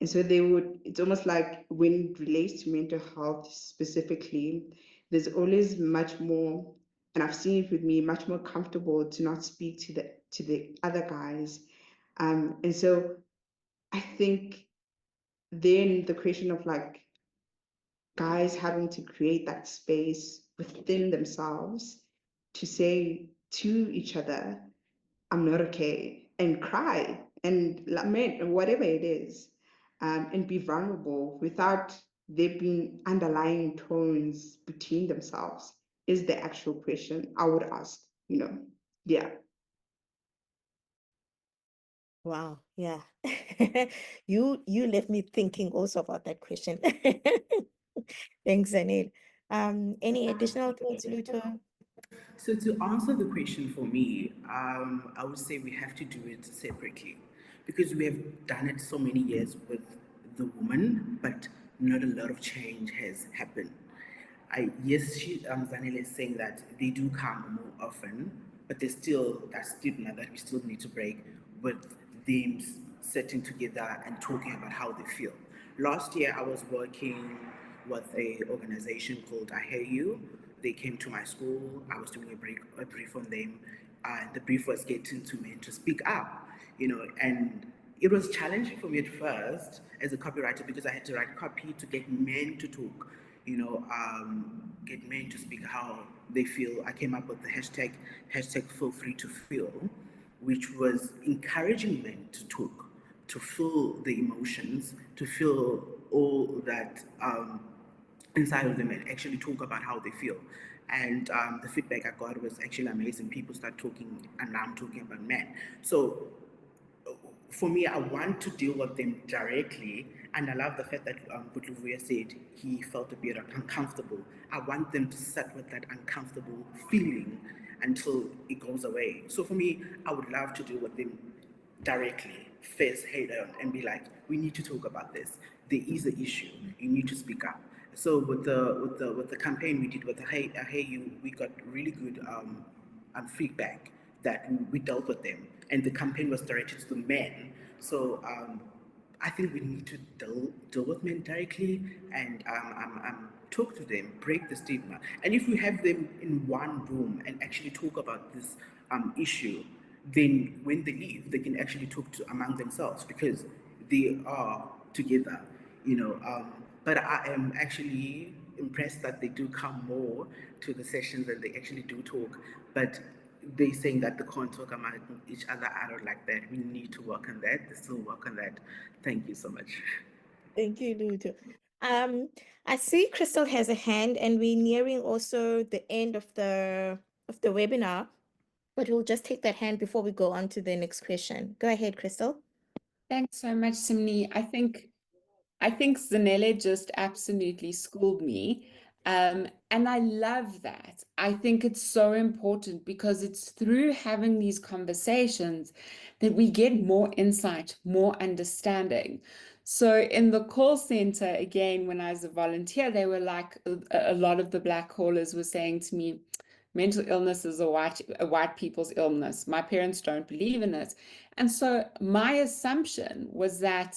And so it's almost like when it relates to mental health specifically, there's always much more, and I've seen it with me, much more comfortable to not speak to the other guys. And so I think then the question of like guys having to create that space within themselves to say to each other, I'm not okay, and cry and lament and whatever it is, and be vulnerable without there being underlying tones between themselves is the actual question I would ask, yeah. Wow, yeah. You left me thinking also about that question. Thanks, Anil. Any additional thoughts, Luto? So to answer the question for me, I would say we have to do it separately because we have done it so many years with the woman, but not a lot of change has happened. Yes, Zanele is saying that they do come more often, but there's still that stigma that we still need to break with them sitting together and talking about how they feel. Last year, I was working with a organization called I Hear You. They came to my school. I was doing a brief on them, and the brief was getting to men to speak up, and it was challenging for me at first as a copywriter because I had to write copy to get men to talk, get men to speak how they feel. I came up with the hashtag feel free to feel, which was encouraging men to talk, to feel the emotions, to feel all that inside of them and actually talk about how they feel. And the feedback I got was actually amazing. People start talking, and now I'm talking about men. So for me, I want to deal with them directly. And I love the fact that Butluvuya said he felt a bit uncomfortable. I want them to sit with that uncomfortable feeling until it goes away. So for me, I would love to deal with them directly, face head on, and be like, we need to talk about this. There is an issue. You need to speak up. So with the campaign we did with the Hey You, we got really good feedback that we dealt with them, and the campaign was directed to the men. So I think we need to deal with men directly and talk to them, break the stigma. And if we have them in one room and actually talk about this issue, then when they leave, they can actually talk to among themselves because they are together, but I am actually impressed that they do come more to the sessions and they actually do talk. But they saying that they can't talk among each other. I don't like that. We need to work on that. They still work on that. Thank you so much. Thank you, Luto. I see Crystal has a hand, and we're nearing also the end of the webinar, but we'll just take that hand before we go on to the next question. Go ahead, Crystal. Thanks so much, Simni. I think Zanele just absolutely schooled me. And I love that. I think it's so important because it's through having these conversations that we get more insight, more understanding. So in the call center, again, when I was a volunteer, they were like, a lot of the black callers were saying to me, mental illness is a white people's illness. My parents don't believe in it. And so my assumption was that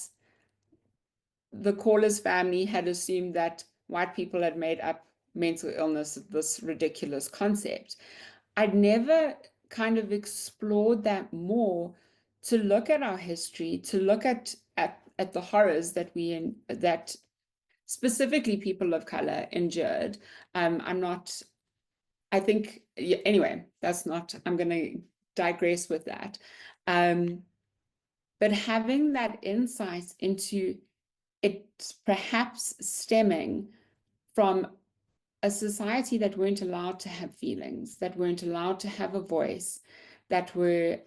the caller's family had assumed that white people had made up mental illness this ridiculous concept. I'd never kind of explored that more to look at our history, to look at the horrors that specifically people of color endured. I think, anyway, I'm going to digress with that. But having that insight into it's perhaps stemming from a society that weren't allowed to have feelings, that weren't allowed to have a voice, that were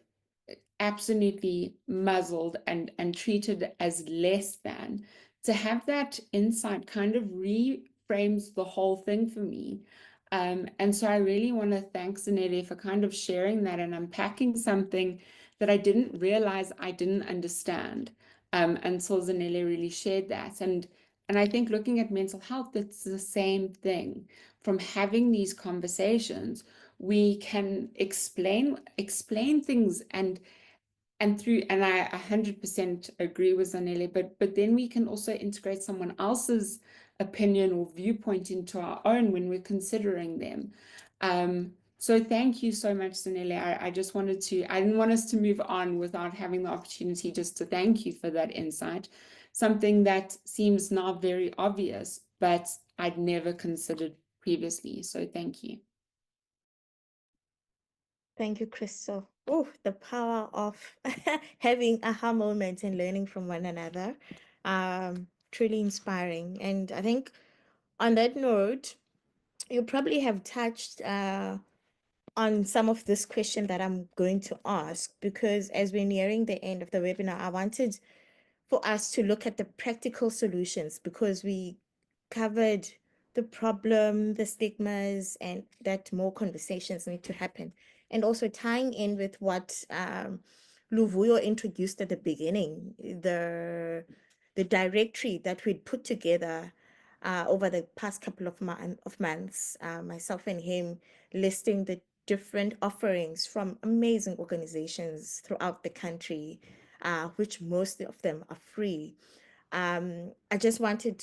absolutely muzzled and treated as less than. To have that insight kind of reframes the whole thing for me. And so I really want to thank Zanele for kind of sharing that and unpacking something that I didn't realize I didn't understand until Zanele really shared that. And I think looking at mental health, it's the same thing. From having these conversations, we can explain things and I 100% agree with Zanele, but then we can also integrate someone else's opinion or viewpoint into our own when we're considering them. So thank you so much, Zanele. I didn't want us to move on without having the opportunity just to thank you for that insight. Something that seems now very obvious, but I'd never considered previously. So thank you. Thank you, Crystal. Oh, the power of having aha moments and learning from one another. Truly inspiring. And I think on that note, you probably have touched on some of this question that I'm going to ask, because as we're nearing the end of the webinar, I wanted for us to look at the practical solutions, because we covered the problem, the stigmas, and that more conversations need to happen. And also tying in with what Luvuyo introduced at the beginning, the directory that we'd put together over the past couple of months, myself and him, listing the different offerings from amazing organizations throughout the country, which most of them are free. I just wanted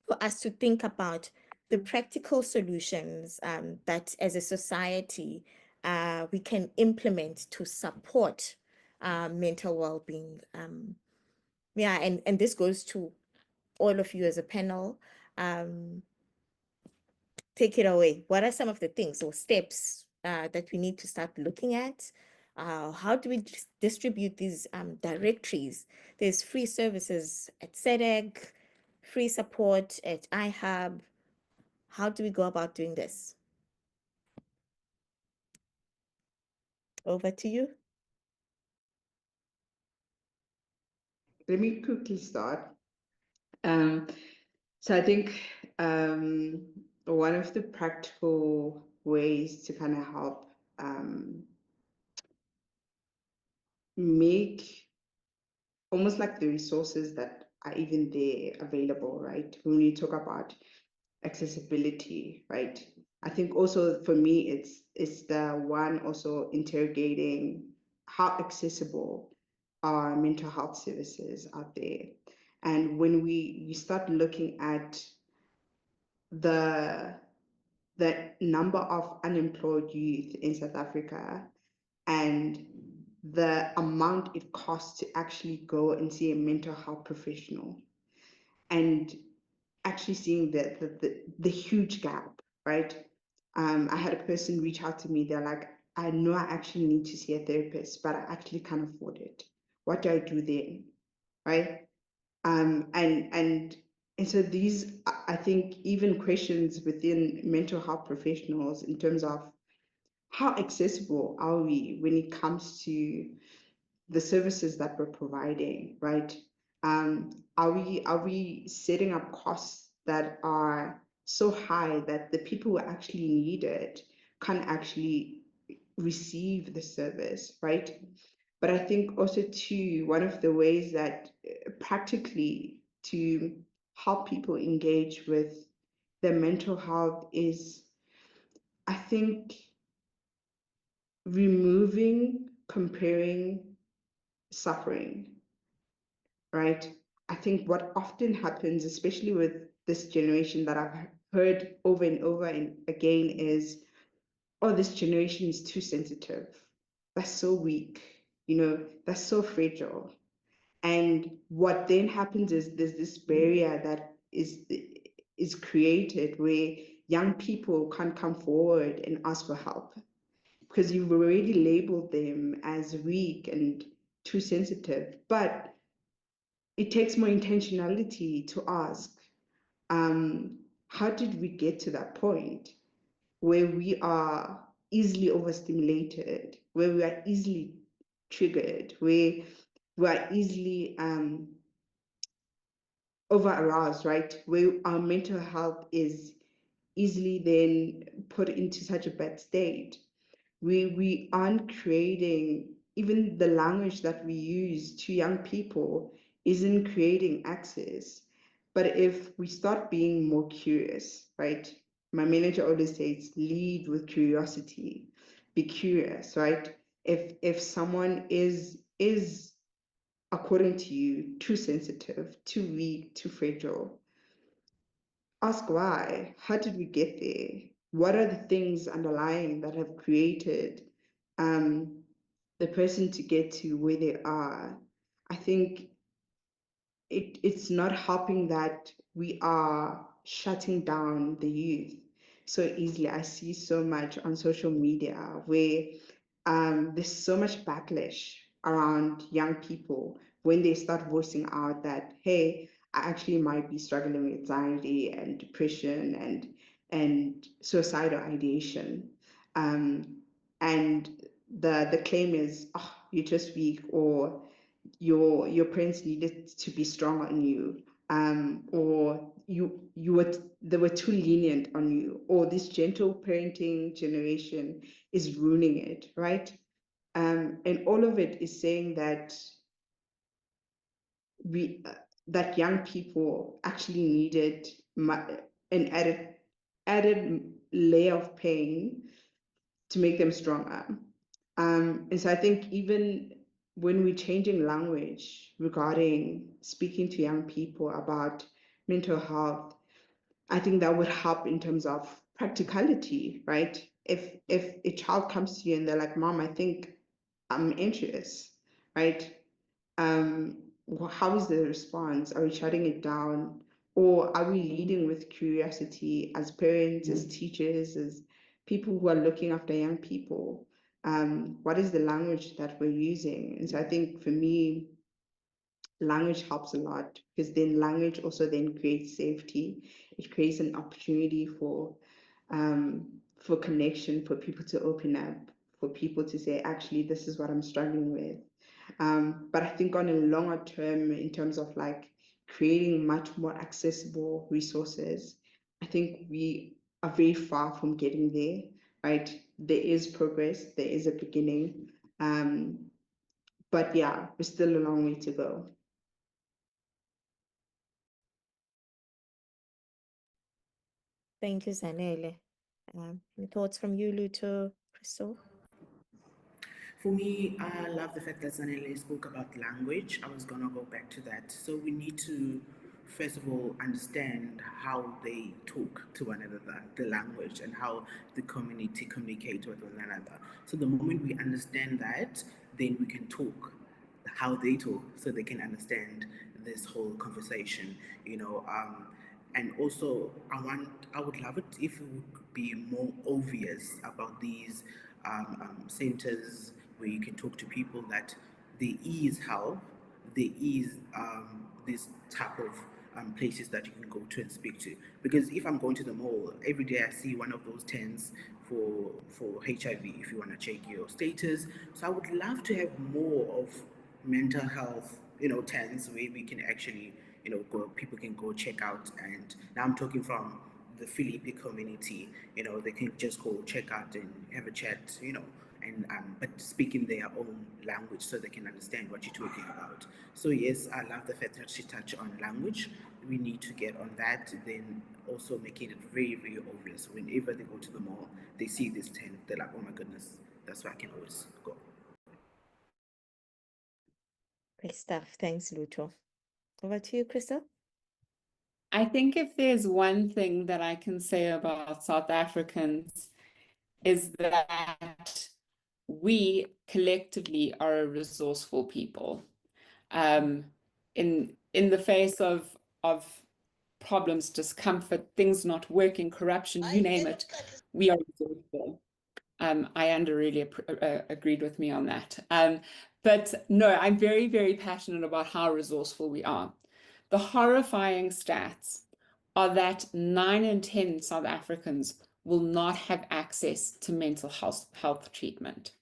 for us to think about the practical solutions that as a society we can implement to support mental well-being. Yeah, and this goes to all of you as a panel. Take it away. What are some of the things or steps that we need to start looking at? How do we distribute these directories? There's free services at SEDEC, free support at iHub. How do we go about doing this? Over to you. Let me quickly start. So I think one of the practical ways to kind of help make almost like the resources that are even there available, right? When we talk about accessibility, right? I think also for me, it's the one also interrogating how accessible are mental health services out there. And when you start looking at the number of unemployed youth in South Africa and the amount it costs to actually go and see a mental health professional, and actually seeing the huge gap, right? I had a person reach out to me. They're like, I know I actually need to see a therapist, but I actually can't afford it. What do I do then, right? And so these, I think, even questions within mental health professionals in terms of how accessible are we when it comes to the services that we're providing, right? Are we setting up costs that are so high that the people who actually need it can't actually receive the service, right? But I think also too, one of the ways that practically to help people engage with their mental health is, I think, removing comparing suffering, right? I think what often happens, especially with this generation that I've heard over and over and again, is, oh, this generation is too sensitive. That's so weak, that's so fragile. And what then happens is there's this barrier that is created where young people can't come forward and ask for help because you've already labeled them as weak and too sensitive. But it takes more intentionality to ask, how did we get to that point where we are easily overstimulated, where we are easily triggered, where we are easily over aroused, right? Where our mental health is easily then put into such a bad state. We aren't creating, even the language that we use to young people isn't creating access. But if we start being more curious, right? My manager always says, lead with curiosity, be curious, right? If someone is according to you too sensitive, too weak, too fragile, ask why. How did we get there? What are the things underlying that have created the person to get to where they are? I think it's not helping that we are shutting down the youth so easily. I see so much on social media where there's so much backlash around young people when they start voicing out that, hey, I actually might be struggling with anxiety and depression and suicidal ideation. And the claim is, oh, you're just weak, or your parents needed to be strong on you, or they were too lenient on you, or this gentle parenting generation is ruining it, right? And all of it is saying that that young people actually needed an added layer of pain to make them stronger. And so I think even when we're changing language regarding speaking to young people about mental health, I think that would help in terms of practicality, right? If a child comes to you and they're like, "Mom, I think I'm anxious," right? How is the response? Are we shutting it down? Or are we leading with curiosity as parents, as teachers, as people who are looking after young people? What is the language that we're using? And so I think for me, language helps a lot, because then language also then creates safety. It creates an opportunity for connection, for people to open up, for people to say, actually, this is what I'm struggling with. But I think on a longer term, in terms of like creating much more accessible resources, I think we are very far from getting there, right? There is progress, there is a beginning. But yeah, we're still a long way to go. Thank you, Zanele. Any thoughts from you, Luto, Crystal? For me, I love the fact that Zanele spoke about language. I was gonna go back to that. So we need to, first of all, understand how they talk to one another, the language, and how the community communicate with one another. So the moment we understand that, then we can talk how they talk, so they can understand this whole conversation. And also I would love it if it would be more obvious about these centers where you can talk to people, that there is help, there is this type of places that you can go to and speak to. Because if I'm going to the mall every day, I see one of those tents for HIV, if you want to check your status. So I would love to have more of mental health, tents where we can actually, people can go check out. And now I'm talking from the Philippi community, they can just go check out and have a chat, and but speak in their own language so they can understand what you're talking about. So yes, I love the fact that she touched on language. We need to get on that. Then also making it very, very obvious whenever they go to the mall, they see this tent, they're like, oh my goodness, that's where I can always go. Great stuff. Thanks, Luto. Over to you, Crystal. I think if there's one thing that I can say about South Africans, is that we collectively are a resourceful people. In the face of problems, discomfort, things not working, corruption, you name it, we are resourceful. Ayanda really agreed with me on that. But no, I'm very, very passionate about how resourceful we are. The horrifying stats are that 9 in 10 South Africans will not have access to mental health treatment.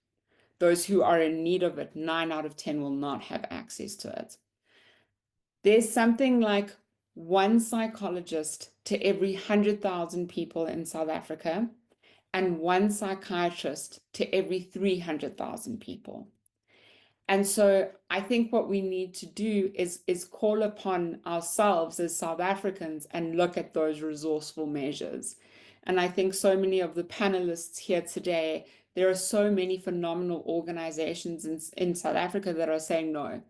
Those who are in need of it, 9 out of 10 will not have access to it. There's something like 1 psychologist to every 100,000 people in South Africa, and 1 psychiatrist to every 300,000 people. And so I think what we need to do is call upon ourselves as South Africans and look at those resourceful measures. And I think so many of the panelists here today, there are so many phenomenal organizations in South Africa that are saying, no,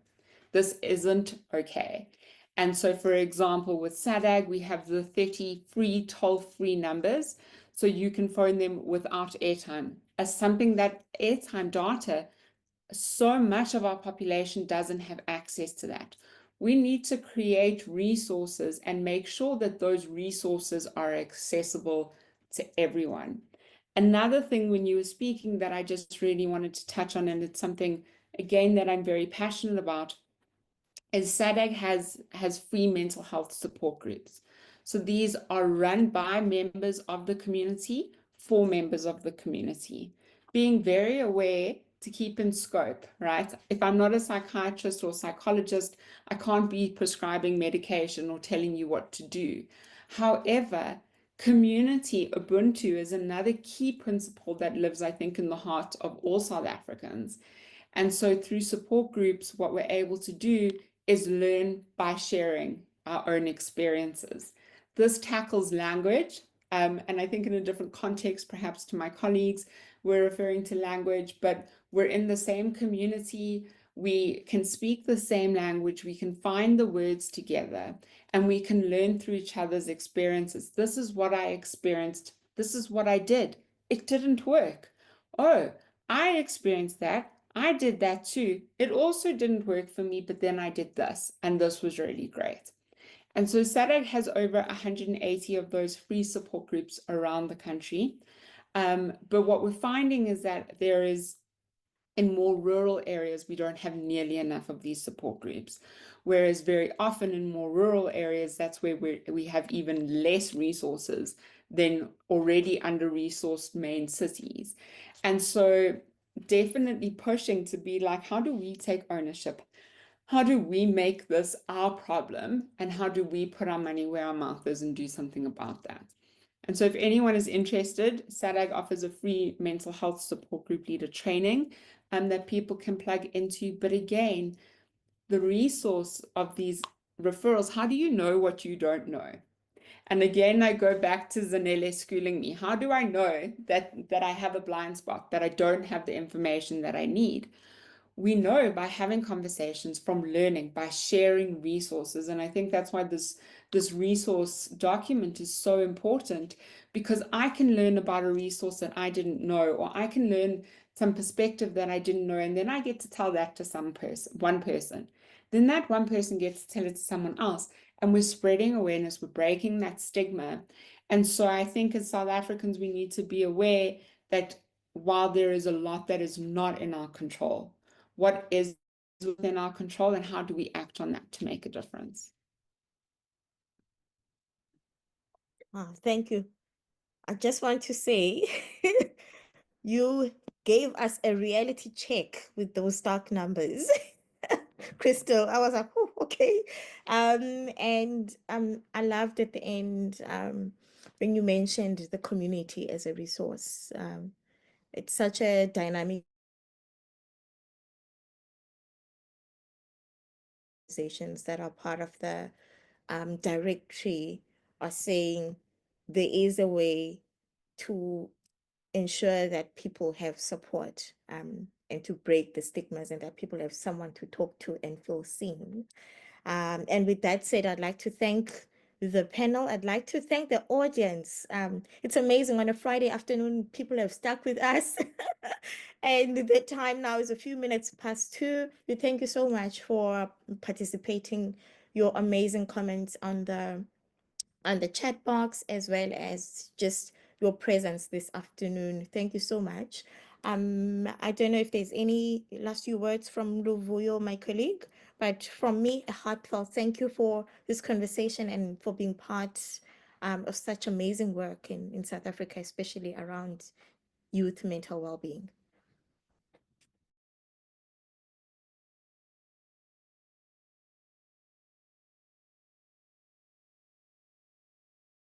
this isn't okay. And so, for example, with SADAG, we have the 30 free toll-free numbers, so you can phone them without airtime. As something that airtime data, so much of our population doesn't have access to that. We need to create resources and make sure that those resources are accessible to everyone. Another thing when you were speaking that I just really wanted to touch on, and it's something, again, that I'm very passionate about, is SADAG has free mental health support groups. So these are run by members of the community for members of the community. Being very aware to keep in scope, right? If I'm not a psychiatrist or psychologist, I can't be prescribing medication or telling you what to do. However, community, Ubuntu, is another key principle that lives, I think, in the heart of all South Africans. And so through support groups, what we're able to do is learn by sharing our own experiences. This tackles language, and I think in a different context, perhaps to my colleagues, we're referring to language, but we're in the same community. We can speak the same language, we can find the words together, and we can learn through each other's experiences. This is what I experienced. This is what I did. It didn't work. Oh, I experienced that. I did that too. It also didn't work for me, but then I did this, and this was really great. And so SADC has over 180 of those free support groups around the country. But what we're finding is that there is, in more rural areas, we don't have nearly enough of these support groups. Whereas very often in more rural areas, that's where we have even less resources than already under-resourced main cities. And so definitely pushing to be like, how do we take ownership? How do we make this our problem? And how do we put our money where our mouth is and do something about that? And so if anyone is interested, SADC offers a free mental health support group leader training that people can plug into. But again, the resource of these referrals, how do you know what you don't know? And again, I go back to Zanele schooling me. How do I know that I have a blind spot, that I don't have the information that I need? We know by having conversations, from learning, by sharing resources. And I think that's why this resource document is so important, because I can learn about a resource that I didn't know, or I can learn some perspective that I didn't know, and then I get to tell that to one person. Then that one person gets to tell it to someone else, and we're spreading awareness, we're breaking that stigma. And so I think as South Africans, we need to be aware that while there is a lot that is not in our control, what is within our control, and how do we act on that to make a difference? Thank you. I just want to say, you gave us a reality check with those stock numbers. Crystal, I was like, oh, okay. And I loved at the end when you mentioned the community as a resource. It's such a dynamic organizations that are part of the directory are saying there is a way to ensure that people have support and to break the stigmas, and that people have someone to talk to and feel seen. And with that said, I'd like to thank the panel. I'd like to thank the audience. It's amazing, on a Friday afternoon, people have stuck with us. And the time now is a few minutes past 2. We thank you so much for participating, your amazing comments on the chat box, as well as just your presence this afternoon. Thank you so much. I don't know if there's any last few words from Luvuyo, my colleague, but from me, a heartfelt thank you for this conversation and for being part of such amazing work in South Africa, especially around youth mental well-being.